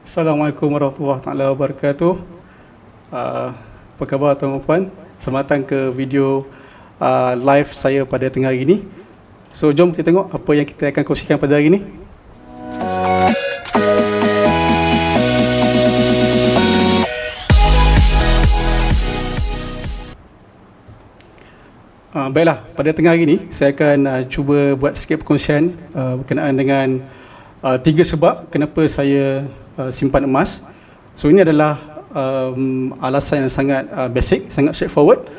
Assalamualaikum warahmatullahi taala wabarakatuh. Apa khabar tuan-tuan puan? Selamat datang ke video live saya pada tengah hari ini. So jom kita tengok apa yang kita akan kongsikan pada hari ini. Baiklah, pada tengah hari ini saya akan cuba buat sikit perkongsian berkenaan dengan 3 sebab kenapa saya simpan emas. So ini adalah alasan yang sangat basic, sangat straightforward,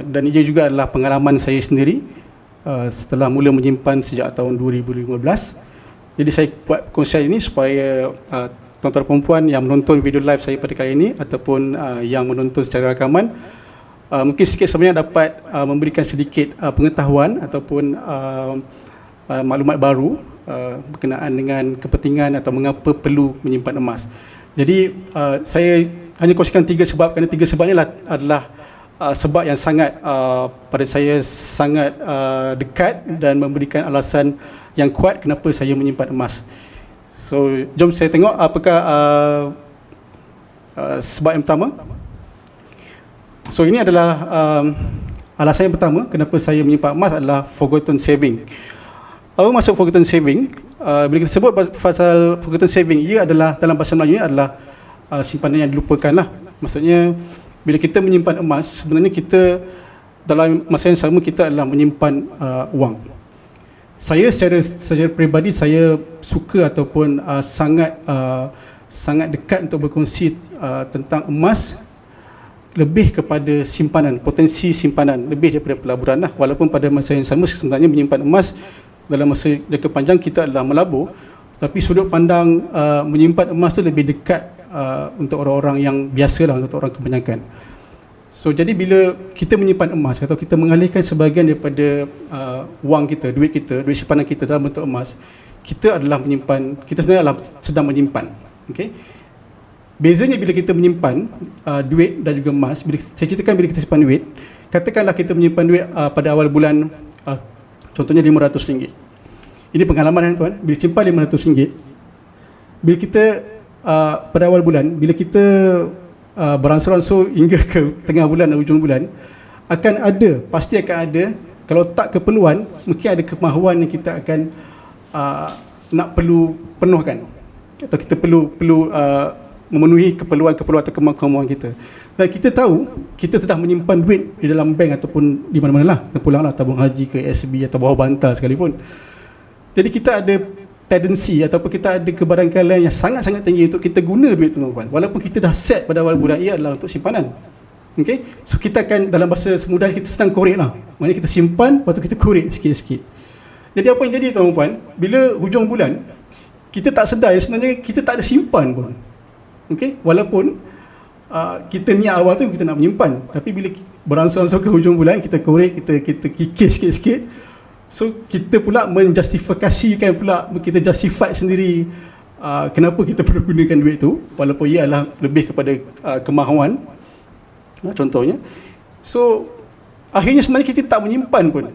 dan ia juga adalah pengalaman saya sendiri setelah mula menyimpan sejak tahun 2015. Jadi saya buat perkongsian ini supaya tuan-tuan perempuan yang menonton video live saya pada kali ini ataupun yang menonton secara rakaman mungkin sikit sebenarnya dapat memberikan sedikit pengetahuan ataupun maklumat baru berkenaan dengan kepentingan atau mengapa perlu menyimpan emas. Jadi saya hanya kongsikan 3 sebab, kerana 3 sebab ini adalah sebab yang sangat pada saya sangat dekat dan memberikan alasan yang kuat kenapa saya menyimpan emas. So jom saya tengok apakah sebab yang pertama. So ini adalah alasan yang pertama kenapa saya menyimpan emas adalah forgotten saving. Apa maksud forgotten saving? Bila kita sebut pasal forgotten saving, ia adalah dalam bahasa Melayu adalah simpanan yang dilupakan lah. Maksudnya bila kita menyimpan emas, sebenarnya kita dalam masa yang sama kita adalah menyimpan wang. Saya secara peribadi saya suka ataupun sangat dekat untuk berkongsi tentang emas lebih kepada simpanan, potensi simpanan lebih daripada pelaburan lah. Walaupun pada masa yang sama sebenarnya menyimpan emas dalam masa jangka panjang kita adalah melabur, tapi sudut pandang menyimpan emas itu lebih dekat untuk orang-orang yang biasa lah, untuk orang kebanyakan. So jadi bila kita menyimpan emas atau kita mengalihkan sebahagian daripada wang kita, duit simpanan kita dalam bentuk emas, kita adalah menyimpan, kita sebenarnya adalah sedang menyimpan. Okay? Bezanya bila kita menyimpan duit dan juga emas, saya ceritakan bila kita simpan duit, katakanlah kita menyimpan duit pada awal bulan, contohnya RM500. Ini pengalaman tuan, bila simpan RM500, bila kita pada awal bulan, bila kita beransur-ansur hingga ke tengah bulan dan hujung bulan, pasti akan ada, kalau tak keperluan, mungkin ada kemahuan yang kita akan nak perlu penuhkan, atau kita perlu memenuhi keperluan atau kemahuan kita. Dan kita tahu kita sedang menyimpan duit di dalam bank ataupun di mana-mana lah, terpulanglah tabung haji ke SB atau bawah bantal sekalipun. Jadi kita ada tendensi ataupun kita ada kebarangkalian yang sangat-sangat tinggi untuk kita guna duit tu, tuan-tuan. Walaupun kita dah set pada awal bulan ia adalah untuk simpanan. Okay? So kita akan dalam bahasa semudah kita sedang korek lah. Maksudnya kita simpan, lepas tu kita korek sikit-sikit. Jadi apa yang jadi tuan-tuan, bila hujung bulan kita tak sedar sebenarnya kita tak ada simpan pun. Okay? Walaupun kita niat awal tu kita nak menyimpan, tapi bila beransur-ansur ke hujung bulan kita korek, kita kikis sikit-sikit, so kita pula menjustifikasikan pula, kita justify sendiri kenapa kita perlu gunakan duit tu, walaupun ia adalah lebih kepada kemahuan contohnya. So akhirnya sebenarnya kita tak menyimpan pun.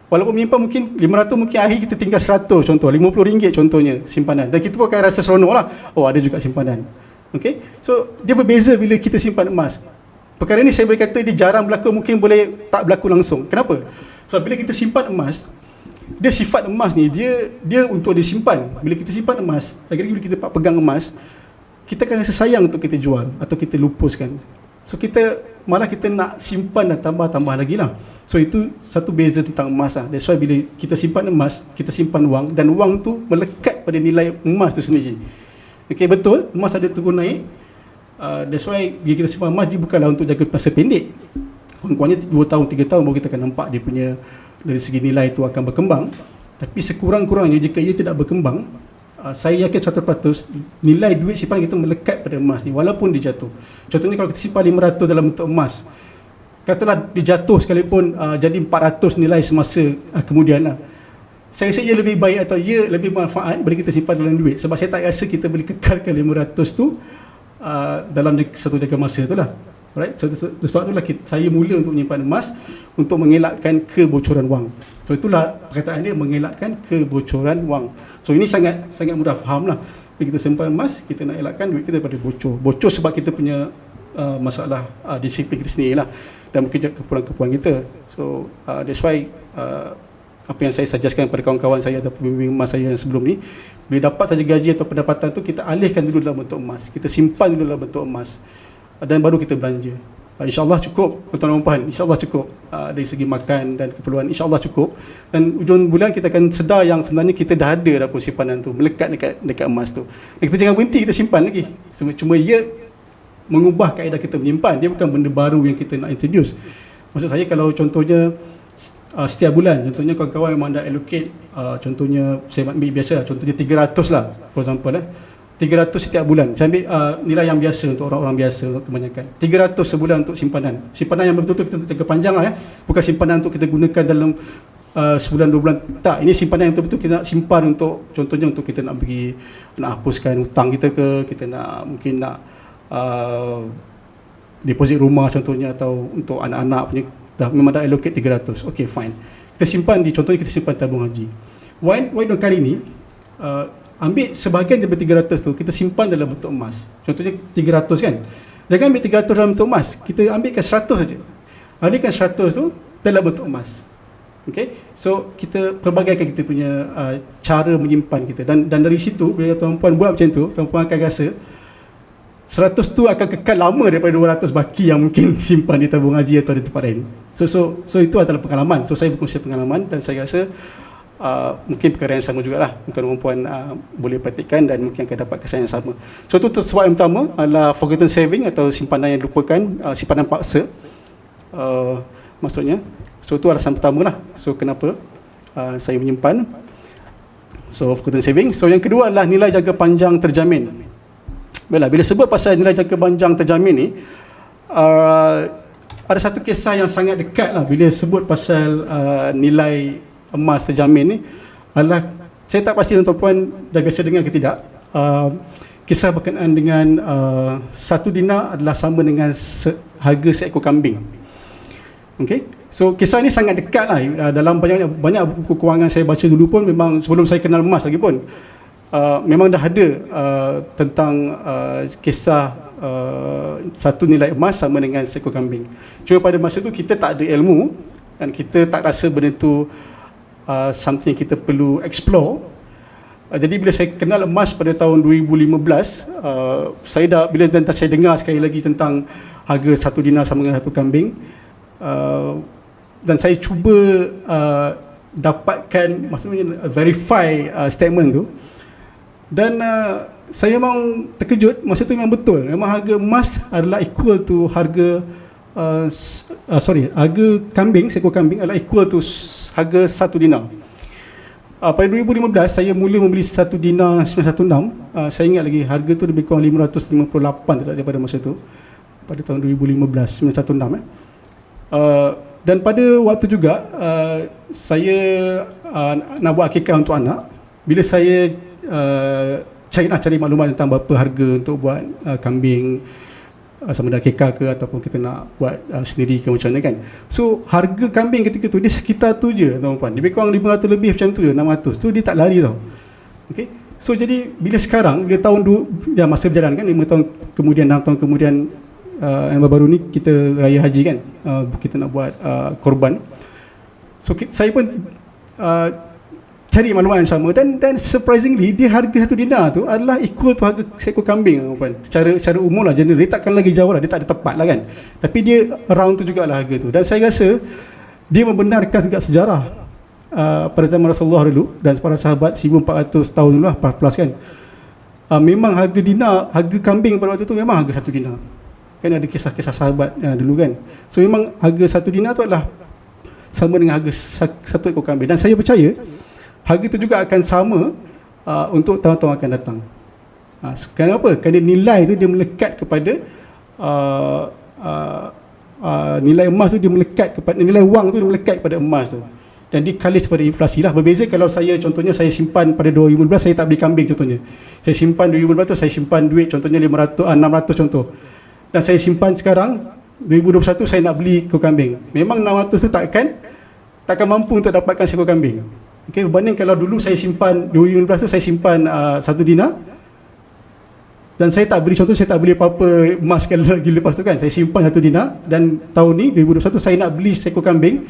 Walaupun menyimpan mungkin 500, mungkin akhir kita tinggal 100, contoh RM50 contohnya simpanan, dan kita pun akan rasa seronok lah, oh ada juga simpanan. Okay? So dia berbeza bila kita simpan emas. Perkara ini saya boleh kata dia jarang berlaku, mungkin boleh tak berlaku langsung. Kenapa? Sebab bila kita simpan emas, dia sifat emas ni dia untuk disimpan. Bila kita simpan emas, lagi-lagi bila kita pegang emas, kita akan rasa sayang untuk kita jual atau kita lupuskan. So kita nak simpan dan tambah lagi lah. So itu satu beza tentang emas lah. That's why bila kita simpan emas, kita simpan wang, dan wang tu melekat pada nilai emas tu sendiri. Okay, betul, emas ada turun naik. That's why bila kita simpan emas, dia bukanlah untuk jaga masa pendek. Kurang-kurangnya 2 tahun, 3 tahun baru kita akan nampak dia punya dari segi nilai itu akan berkembang. Tapi sekurang-kurangnya jika ia tidak berkembang, saya yakin 100% nilai duit simpanan kita melekat pada emas ni walaupun dia jatuh. Contohnya kalau kita simpan 500 dalam bentuk emas, katalah dia jatuh sekalipun jadi 400 nilai semasa kemudian lah, saya rasa ia lebih baik atau ia lebih manfaat bila kita simpan dalam duit, sebab saya tak rasa kita boleh kekalkan 500 tu dalam satu jangka masa tu lah. Alright, so, sebab itulah saya mula untuk menyimpan emas untuk mengelakkan kebocoran wang. So itulah perkataan dia, mengelakkan kebocoran wang. So ini sangat mudah faham lah. Bila kita simpan emas, kita nak elakkan duit kita daripada bocor. Bocor sebab kita punya masalah disiplin kita sendiri lah, dan mungkin kekurangan-kekurangan kita. So that's why apa yang saya suggestkan kepada kawan-kawan saya atau pembimbing emas saya yang sebelum ni, bila dapat saja gaji atau pendapatan tu, kita alihkan dulu dalam bentuk emas, kita simpan dulu dalam bentuk emas, dan baru kita belanja. InsyaAllah cukup, tuan-tuan dan puan, insyaAllah cukup dari segi makan dan keperluan, insyaAllah cukup. Dan ujung bulan kita akan sedar yang sebenarnya kita dah ada dah simpanan tu, melekat dekat emas tu. Dan kita jangan berhenti, kita simpan lagi. Cuma ia mengubah kaedah kita menyimpan, dia bukan benda baru yang kita nak introduce. Maksud saya, kalau contohnya setiap bulan, contohnya kawan-kawan memang dah allocate, contohnya saya ambil biasa, contohnya 300 lah, for example 300 setiap bulan. Saya ambil nilai yang biasa untuk orang-orang biasa, untuk kebanyakan 300 sebulan untuk simpanan yang betul-betul kita jangka panjang lah, bukan simpanan untuk kita gunakan dalam sebulan 2 bulan, tak. Ini simpanan yang betul-betul kita nak simpan untuk, contohnya untuk kita nak pergi, nak hapuskan hutang kita ke, kita nak mungkin nak deposit rumah contohnya, atau untuk anak-anak punya, memang dah allocate 300. Okay, fine, kita simpan contohnya kita simpan tabung haji. Why kali ni ambil sebahagian daripada 300 tu, kita simpan dalam bentuk emas. Contohnya 300 kan, jangan ambil 300 dalam bentuk emas, kita ambilkan 100 saja, ambilkan 100 tu dalam bentuk emas. Okay, so kita perbagaikan kita punya cara menyimpan kita, dan dari situ bila tuan-puan buat macam tu, tuan-puan akan rasa 100 tu akan kekal lama daripada 200 baki yang mungkin simpan di tabung haji atau di tempat lain. So itu adalah pengalaman. So saya berkongsi pengalaman, dan saya rasa mungkin perkara yang sama jugalah tuan-tuan dan puan boleh praktikkan, dan mungkin akan dapat kesan yang sama. So itu sebab yang pertama adalah forgotten saving, atau simpanan yang dilupakan, simpanan paksa, maksudnya. So itu alasan pertama lah. So kenapa saya menyimpan. So forgotten saving. So yang kedua adalah nilai jangka panjang terjamin. Bila sebut pasal nilai jangka panjang terjamin ni, ada satu kisah yang sangat dekat lah bila sebut pasal nilai emas terjamin ni, adalah, saya tak pasti tuan-tuan dah biasa dengar ke tidak, kisah berkenaan dengan 1 dinar adalah sama dengan harga seekor kambing. Okay, so kisah ni sangat dekat lah. Dalam banyak buku kewangan saya baca dulu pun, memang sebelum saya kenal emas lagi pun, memang dah ada tentang kisah satu nilai emas sama dengan seekor kambing. Cuma pada masa tu kita tak ada ilmu, dan kita tak rasa benda tu something kita perlu explore. Jadi bila saya kenal emas pada tahun 2015, bila saya dengar sekali lagi tentang harga 1 dinar sama dengan 1 kambing, dan saya cuba dapatkan, maksudnya verify statement tu, dan saya memang terkejut. Masa tu memang betul, memang harga emas adalah equal to harga harga kambing, seekor kambing adalah equal to harga 1 dinar. Pada 2015 saya mula membeli 1 dinar 916. Saya ingat lagi harga tu lebih kurang 558 tak pada masa tu, pada tahun 2015 916. Dan pada waktu juga saya nak buat akikah untuk anak. Bila saya cari maklumat tentang berapa harga untuk buat kambing, sama ada akikah ke ataupun kita nak buat sendiri ke macam mana kan. So harga kambing ketika tu dia sekitar tu je tuan-tuan, lebih kurang 500 lebih macam tu je, 600 tu dia tak lari tau. Okay, so jadi bila sekarang, bila tahun masa berjalan kan, 5 tahun kemudian, 6 tahun kemudian, yang baru ni kita raya haji kan, kita nak buat korban. So saya pun cari maklumat yang sama, dan surprisingly dia harga 1 dinar tu adalah equal tu harga seekor kambing kan. Secara umum lah, general, dia takkan lagi jauh lah, dia tak ada tepat lah kan, tapi dia around tu jugalah harga tu. Dan saya rasa dia membenarkan juga sejarah pada zaman Rasulullah dulu dan para sahabat 1400 tahun dulu lah, plus kan. Memang harga kambing pada waktu tu memang harga 1 dinar kan, ada kisah-kisah sahabat dulu kan. So memang harga 1 dinar tu adalah sama dengan harga 1 ekor kambing, dan saya percaya harga itu juga akan sama untuk tahun-tahun akan datang. Kenapa? Kerana nilai itu dia melekat kepada nilai emas tu, dia melekat kepada nilai wang tu, dia melekat kepada emas tu, dan dia kalis pada inflasi lah. Berbeza kalau saya, contohnya saya simpan pada 2015, saya tak beli kambing contohnya. Saya simpan 2015 tu, saya simpan duit contohnya 600 contoh, dan saya simpan sekarang 2021 saya nak beli ekor kambing. Memang 600 tu takkan mampu untuk dapatkan seekor kambing. Okay, berbanding kalau dulu saya simpan 2015 tu, saya simpan 1 dinar, Dan saya tak beli, contoh saya tak beli apa-apa emas sekali lagi lepas tu kan. Saya simpan 1 dinar, dan tahun ni 2021 saya nak beli seekor kambing,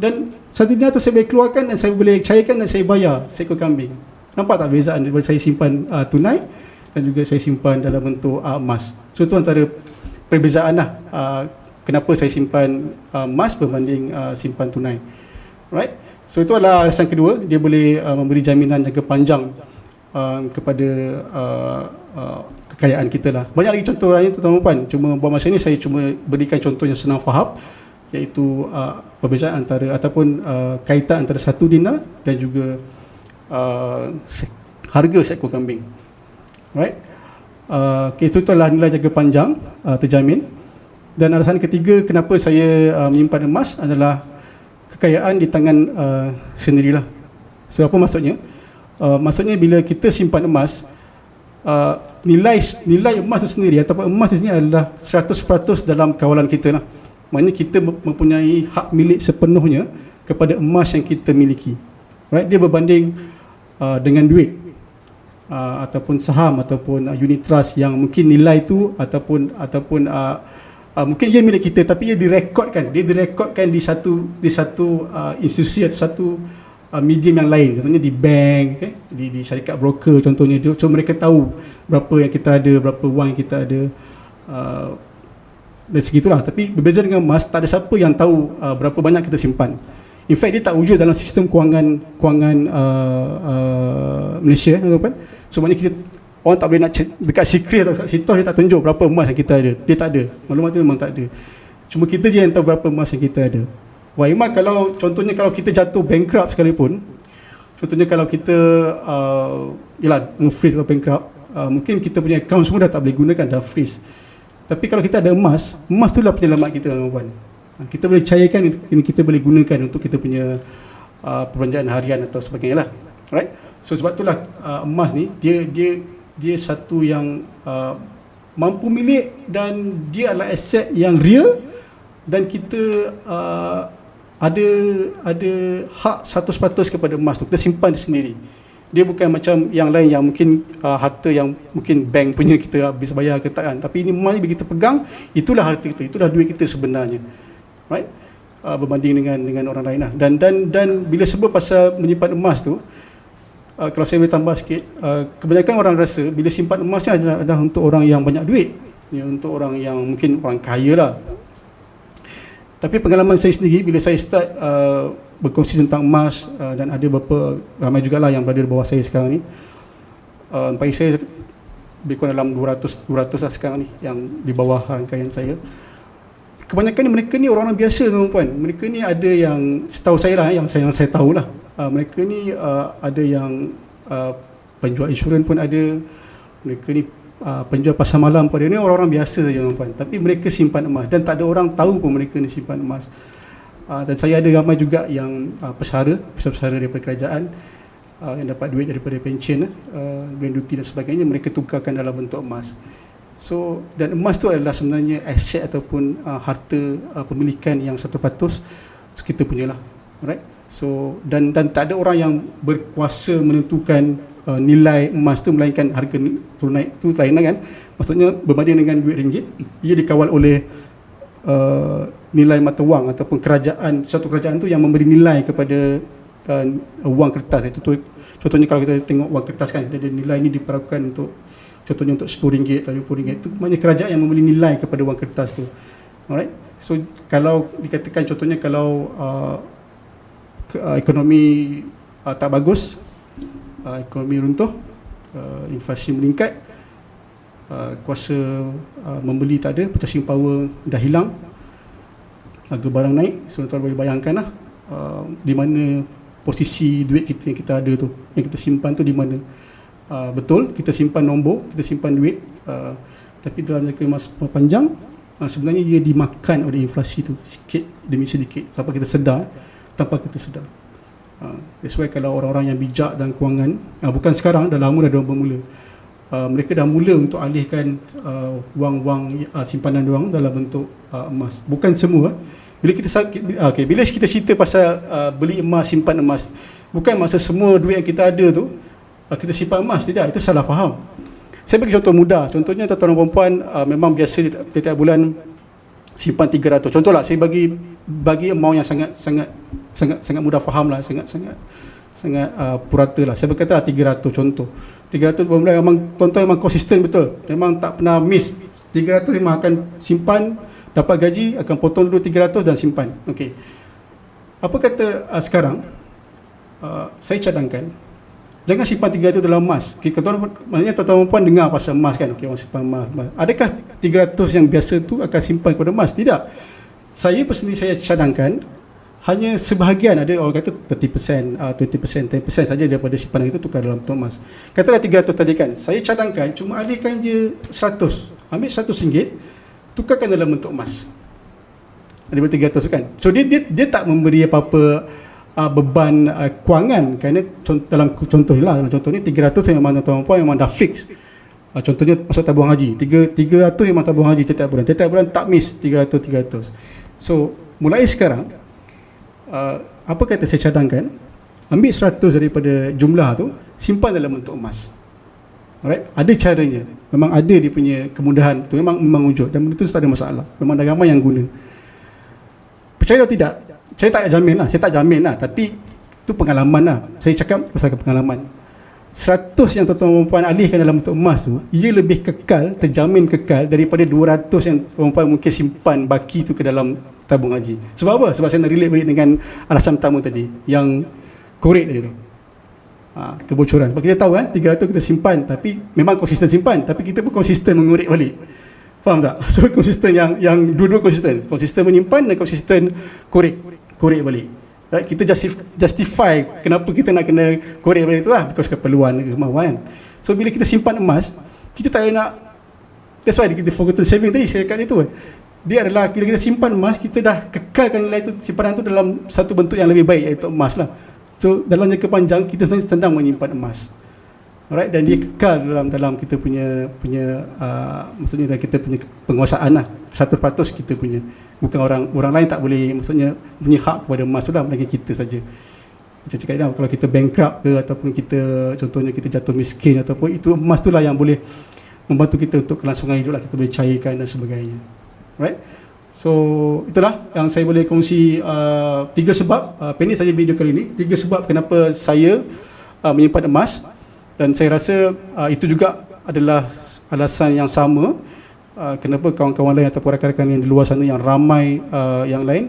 dan 1 dinar tu saya boleh keluarkan dan saya boleh cairkan dan saya bayar seekor kambing. Nampak tak perbezaan daripada saya simpan tunai dan juga saya simpan dalam bentuk emas. So itu antara perbezaan lah, kenapa saya simpan emas berbanding simpan tunai. Right? So itu adalah alasan kedua, dia boleh memberi jaminan jangka panjang kepada kekayaan kita lah. Banyak lagi contoh lain tuan-tuan dan puan, cuma buat masa ni saya cuma berikan contoh yang senang faham, iaitu perbezaan antara ataupun kaitan antara 1 dinar dan juga harga seekor kambing. Right? Okay, itu adalah nilai jangka panjang terjamin. Dan alasan ketiga kenapa saya menyimpan emas adalah kekayaan di tangan sendirilah. So apa maksudnya? Maksudnya bila kita simpan emas, nilai emas itu sendiri ataupun emas itu adalah 100% dalam kawalan kita lah. Maknanya kita mempunyai hak milik sepenuhnya kepada emas yang kita miliki. Right? Dia berbanding dengan duit, ataupun saham ataupun unit trust yang mungkin nilai itu ataupun mungkin dia milik kita tapi dia direkodkan di satu institusi atau satu medium yang lain, contohnya di bank, okay? di syarikat broker contohnya. So mereka tahu berapa yang kita ada, berapa wang yang kita ada, dan segitulah. Tapi berbeza dengan emas, tak ada siapa yang tahu berapa banyak kita simpan. In fact, dia tak wujud dalam sistem kewangan Malaysia, kan? So maknanya kita, orang tak boleh nak dekat Sikri atau Sitos, dia tak tunjuk berapa emas yang kita ada. Dia tak ada, maklumat tu memang tak ada. Cuma kita je yang tahu berapa emas yang kita ada. Wah, Iman, kalau contohnya kalau kita jatuh bankrupt sekalipun, contohnya kalau kita freeze atau bankrupt, mungkin kita punya account semua dah tak boleh gunakan, dah freeze. Tapi kalau kita ada emas tu lah penyelamat kita, tuan-tuan. Kita boleh cairkan, kita boleh gunakan untuk kita punya perbelanjaan harian atau sebagainya lah. Right? So sebab itulah emas ni dia satu yang mampu milik, dan dia adalah aset yang real, dan kita ada hak 100% kepada emas tu. Kita simpan sendiri. Dia bukan macam yang lain yang mungkin harta yang mungkin bank punya kita habis bayar ke tak kan. Tapi ini emas bila kita pegang, itulah harta kita, itulah duit kita sebenarnya. Right? Berbanding dengan orang lain lah. Dan bila sebut pasal menyimpan emas tu, kalau saya boleh tambah sikit, kebanyakan orang rasa bila simpan emas ni adalah untuk orang yang banyak duit, untuk orang yang mungkin orang kaya lah. Tapi pengalaman saya sendiri bila saya start berkongsi tentang emas, dan ada beberapa ramai jugalah yang berada di bawah saya sekarang ni, bagi saya lebih kurang dalam 200 lah sekarang ni yang di bawah rangkaian saya. Kebanyakan mereka ni orang-orang biasa, tuan-tuan. Mereka ni ada yang, setahu saya lah, yang saya tahulah, mereka ni ada yang penjual insurans pun ada, mereka ni penjual pasar malam pun ada. Ni orang-orang biasa saja, tuan-tuan. Tapi mereka simpan emas dan tak ada orang tahu pun mereka ni simpan emas. Dan saya ada ramai juga yang pesara daripada kerajaan, yang dapat duit daripada pension, gratuity dan sebagainya, mereka tukarkan dalam bentuk emas. So, dan emas tu adalah sebenarnya aset ataupun harta pemilikan yang 100% kita punyalah. Alright? So, dan tak ada orang yang berkuasa menentukan nilai emas tu, melainkan harga tunai tu lain kan. Maksudnya berbanding dengan duit ringgit, ia dikawal oleh nilai mata wang ataupun satu kerajaan tu yang memberi nilai kepada wang kertas. Itu contohnya kalau kita tengok wang kertas kan, dia nilai ni diperlakukan untuk, contohnya untuk RM10 atau RM20, itu maknanya kerajaan yang memberi nilai kepada wang kertas tu. Alright? So kalau dikatakan contohnya kalau ekonomi tak bagus, ekonomi runtuh, inflasi meningkat, kuasa membeli tak ada, purchasing power dah hilang, harga barang naik. So tuan boleh bayangkan lah di mana posisi duit kita yang kita ada tu, yang kita simpan tu di mana. Betul, kita simpan nombor, kita simpan duit, tapi dalam jangka masa panjang sebenarnya ia dimakan oleh inflasi tu sikit demi sedikit tanpa kita sedar. That's why kalau orang-orang yang bijak dan kewangan, bukan sekarang, dah lama dah bermula, mereka dah mula untuk alihkan wang-wang simpanan diorang dalam bentuk emas. Bukan semua. Bila kita cerita pasal beli emas, simpan emas, bukan masa semua duit yang kita ada tu kita simpan emas. Tidak, itu salah faham. Saya bagi contoh mudah. Contohnya tuan-tuan dan puan memang biasa tiap bulan simpan 300. Contohlah saya bagi amount yang sangat mudah faham lah, sangat purata lah. Saya berkata 300 contoh. 300 bulan memang tuan-tuan memang konsisten betul. Memang tak pernah miss. 300 memang akan simpan, dapat gaji akan potong dulu 300 dan simpan. Okey. Apa kata sekarang saya cadangkan jangan simpan 300 dalam emas. Okay, maknanya tuan-tuan puan dengar pasal emas kan. Okey, orang simpan emas. Adakah 300 yang biasa tu akan simpan kepada emas? Tidak. Saya personally saya cadangkan hanya sebahagian, ada orang kata 30%, 20%, 10% saja daripada simpanan itu tukar dalam bentuk emas. Katalah 300 tadi kan. Saya cadangkan cuma alihkan je 100. Ambil RM100, tukarkan dalam bentuk emas. Daripada 300 kan. So dia tak memberi apa-apa beban kewangan, kerana dalam contoh ni 300 memang tuan-tuan puan memang dah fix. Contohnya masuk tabung haji 300 memang tabung haji setiap bulan tak miss 300. So mulai sekarang apa kata saya cadangkan, ambil 100 daripada jumlah tu, simpan dalam bentuk emas. Alright, ada caranya, memang ada dia punya kemudahan tu, memang wujud dan benda tu tak ada masalah, memang dah ramai yang guna. Percaya atau tidak, saya tak jamin lah, tapi itu pengalaman lah. Saya cakap pasal pengalaman. 100 yang tuan-tuan perempuan alihkan dalam bentuk emas tu, ia lebih kekal, terjamin kekal daripada 200 yang perempuan mungkin simpan baki tu ke dalam tabung haji. Sebab apa? Sebab saya nak relate balik dengan alasan pertama tadi, yang korek tadi tu, kebocoran. Sebab kita tahu kan, 300 kita simpan, tapi memang konsisten simpan, tapi kita pun konsisten mengorek balik. Faham tak? So konsisten yang dua-dua konsisten menyimpan dan konsisten korek balik. Right? Kita justify kenapa kita nak kena korek balik tu lah, because keperluan, kemauan. So bila kita simpan emas, kita tak nak, that's why kita forgotten saving tadi saya cakap itu. Dia adalah bila kita simpan emas, kita dah kekalkan nilai tu, simpanan tu dalam satu bentuk yang lebih baik, iaitu emas lah. So dalam jangka panjang kita sedang menyimpan emas. Alright, dan dia kekal dalam kita punya maksudnya dalam kita punya penguasaan lah, 100% kita punya. Bukan orang lain tak boleh, maksudnya punya hak kepada emas tu lah, melainkan kita saja. Macam cakap dah, kalau kita bankrupt ke, ataupun kita contohnya kita jatuh miskin, ataupun itu emas tu lah yang boleh membantu kita untuk kelangsungan hidup lah, kita boleh cairkan dan sebagainya. Alright, so itulah yang saya boleh kongsi 3 sebab, pendek saja video kali ini, 3 sebab kenapa saya menyimpan emas. Dan saya rasa itu juga adalah alasan yang sama kenapa kawan-kawan lain ataupun rakan-rakan yang di luar sana yang ramai yang lain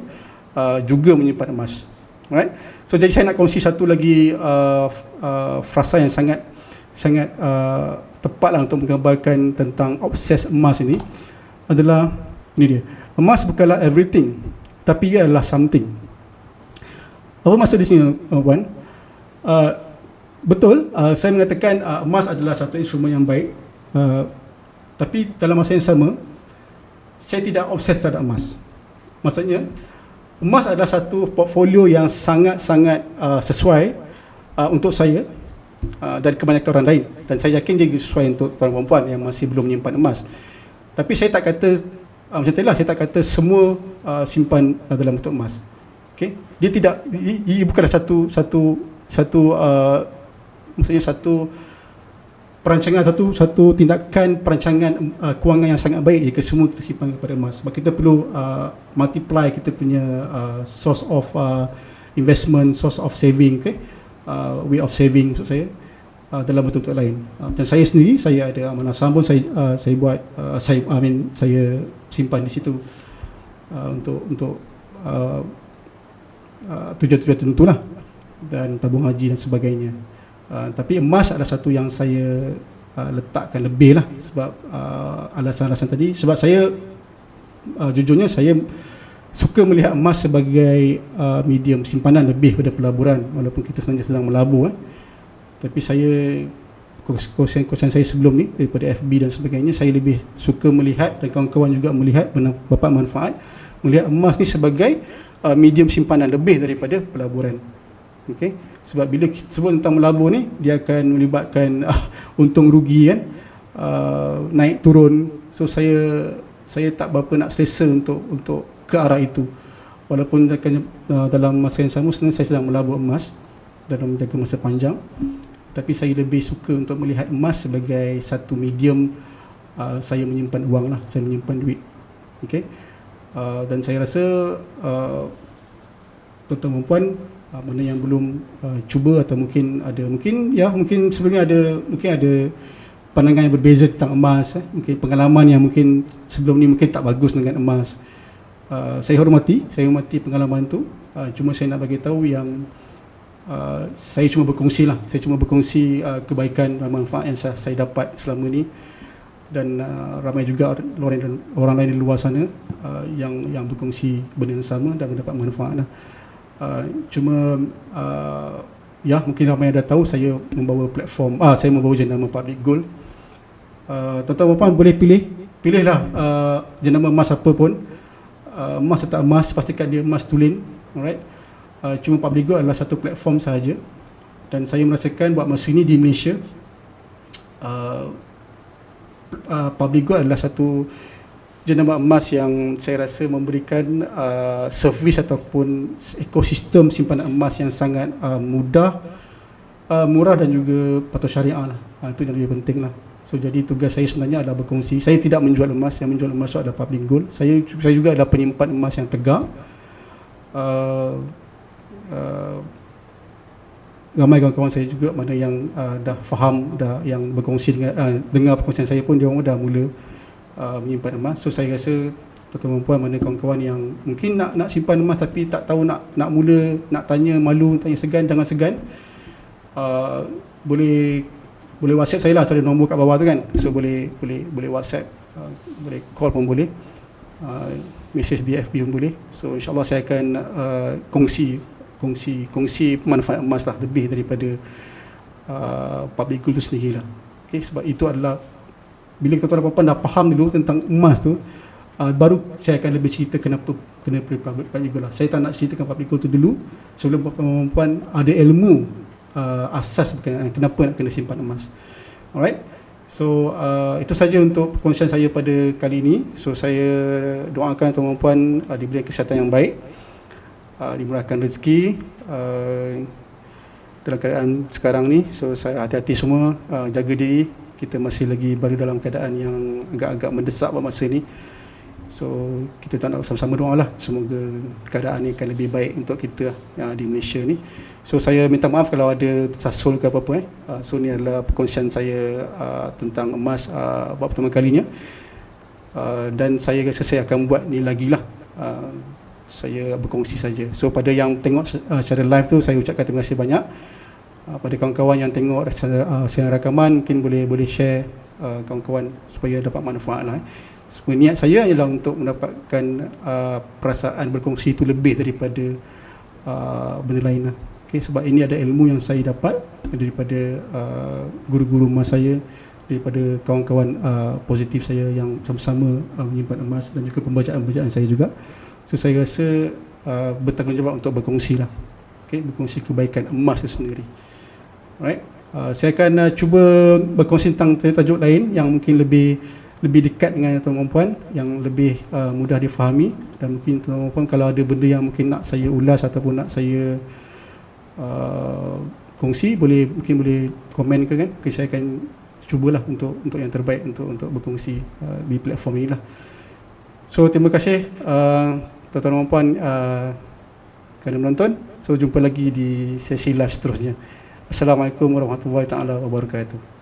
juga menyimpan emas. Alright. So jadi saya nak kongsi satu lagi frasa yang sangat tepatlah untuk menggambarkan tentang obses emas ini, adalah ini dia. Emas bukanlah everything, tapi ia adalah something. Apa maksud di sini, puan? Betul, saya mengatakan emas adalah satu instrumen yang baik, tapi dalam masa yang sama saya tidak obses terhadap emas. Maksudnya emas adalah satu portfolio yang sangat-sangat sesuai untuk saya dan kebanyakan orang lain, dan saya yakin dia sesuai untuk tuan perempuan yang masih belum menyimpan emas. Tapi saya tak kata macam itulah, saya tak kata semua simpan dalam bentuk emas. Okay? Dia bukanlah satu maksudnya satu perancangan, satu tindakan perancangan kewangan yang sangat baik jika semua kita simpan kepada emas. Sebab kita perlu multiply kita punya source of investment, source of saving, way of saving maksud saya, dalam bentuk lain. Dan saya sendiri, saya ada amanah saham pun saya buat, saya simpan di situ untuk tujuan-tujuan tertentu lah, dan tabung haji dan sebagainya. Tapi emas adalah satu yang saya letakkan lebih lah, sebab alasan-alasan tadi. Sebab saya jujurnya saya suka melihat emas sebagai medium simpanan lebih pada pelaburan, walaupun kita sebenarnya sedang melabur. Tapi saya, kosan saya sebelum ni daripada FB dan sebagainya, saya lebih suka melihat, dan kawan-kawan juga melihat, dapat manfaat melihat emas ni sebagai medium simpanan lebih daripada pelaburan. Okay? Sebab bila kita sebut tentang melabur ni, dia akan melibatkan untung rugi kan, naik turun. So saya tak berapa nak selesa untuk ke arah itu. Walaupun dalam masa yang sama sebenarnya saya sedang melabur emas dalam jangka masa panjang, tapi saya lebih suka untuk melihat emas sebagai satu medium saya menyimpan wang lah, saya menyimpan duit. Okay? Dan saya rasa tuan-tuan dan puan mana yang belum cuba atau mungkin sebenarnya ada pandangan yang berbeza tentang emas, mungkin pengalaman yang mungkin sebelum ni mungkin tak bagus dengan emas. Saya hormati pengalaman tu. Cuma saya nak bagi tahu yang saya cuma berkongsi kebaikan dan manfaat yang saya dapat selama ni, dan ramai juga orang lain di luar sana yang berkongsi benda yang sama dan mendapat manfaat lah. Mungkin ramai dah tahu saya membawa platform, saya membawa jenama Public Gold. Tuan-tuan dan puan boleh pilihlah jenama emas apa pun, emas atau tak emas, pastikan dia emas tulen. Alright. Cuma Public Gold adalah satu platform sahaja, dan saya merasakan buat masa ini di Malaysia Public Gold adalah satu jenama emas yang saya rasa memberikan servis ataupun ekosistem simpanan emas yang sangat mudah, murah dan juga patuh syariah lah. Itu yang lebih penting lah. So jadi tugas saya sebenarnya adalah berkongsi. Saya tidak menjual emas, yang menjual emas itu adalah Public Gold. Saya juga adalah penyimpan emas yang tegak. Ramai kawan-kawan saya juga mana yang dah faham, yang berkongsi dengan dengar perkongsian saya pun dia orang dah mula menyimpan emas. So saya rasa tuan-tuan dan puan mana kawan-kawan yang mungkin nak simpan emas tapi tak tahu nak mula, nak tanya, malu, tanya segan, jangan segan. Boleh WhatsApp saya lah, ada nombor kat bawah tu kan. So boleh WhatsApp, boleh call pun boleh, message di FB pun boleh. So insyaAllah saya akan kongsi manfaat emas lah, lebih daripada Public Gold tu sendiri lah. Okay, sebab itu adalah bila tuan-tuan dan puan dah faham dulu tentang emas tu, baru saya akan lebih cerita kenapa Public Gold lah. Saya tak nak ceritakan Public Gold tu dulu sebelum tuan-tuan dan puan ada ilmu asas berkenaan kenapa nak kena simpan emas. Alright. So itu saja untuk perkongsian saya pada kali ini. So saya doakan tuan-tuan dan puan diberi kesihatan yang baik, dimurahkan rezeki dalam keadaan sekarang ni. So saya hati-hati semua, jaga diri. Kita masih lagi baru dalam keadaan yang agak-agak mendesak pada masa ni. So kita tak nak sama-sama doa lah, semoga keadaan ni akan lebih baik untuk kita di Malaysia ni. So saya minta maaf kalau ada tersasul ke apa-apa. So ni adalah perkongsian saya tentang emas buat pertama kalinya, dan saya rasa saya akan buat ni lagi lah. Saya berkongsi saja. So pada yang tengok secara live tu, saya ucapkan terima kasih banyak. Pada kawan-kawan yang tengok siaran rakaman, mungkin boleh share kawan-kawan supaya dapat manfaat lah. Sebenarnya niat saya ialah untuk mendapatkan perasaan berkongsi itu lebih daripada benda lain lah. Okay, sebab ini ada ilmu yang saya dapat daripada guru-guru emas saya, daripada kawan-kawan positif saya yang sama-sama menyimpan emas, dan juga pembacaan-pembacaan saya juga. So saya rasa bertanggungjawab untuk berkongsi lah. Okay, berkongsi kebaikan emas itu sendiri. Alright. Saya akan cuba berkongsi tentang tajuk lain yang mungkin lebih dekat dengan tuan-tuan dan puan, yang lebih mudah difahami, dan mungkin tuan-tuan dan puan kalau ada benda yang mungkin nak saya ulas ataupun nak saya kongsi, mungkin boleh komen ke kan. Okay, saya akan cubalah untuk yang terbaik untuk berkongsi di platform inilah. So terima kasih tuan-tuan dan puan kerana menonton. So jumpa lagi di sesi live seterusnya. Assalamualaikum warahmatullahi taala wabarakatuh.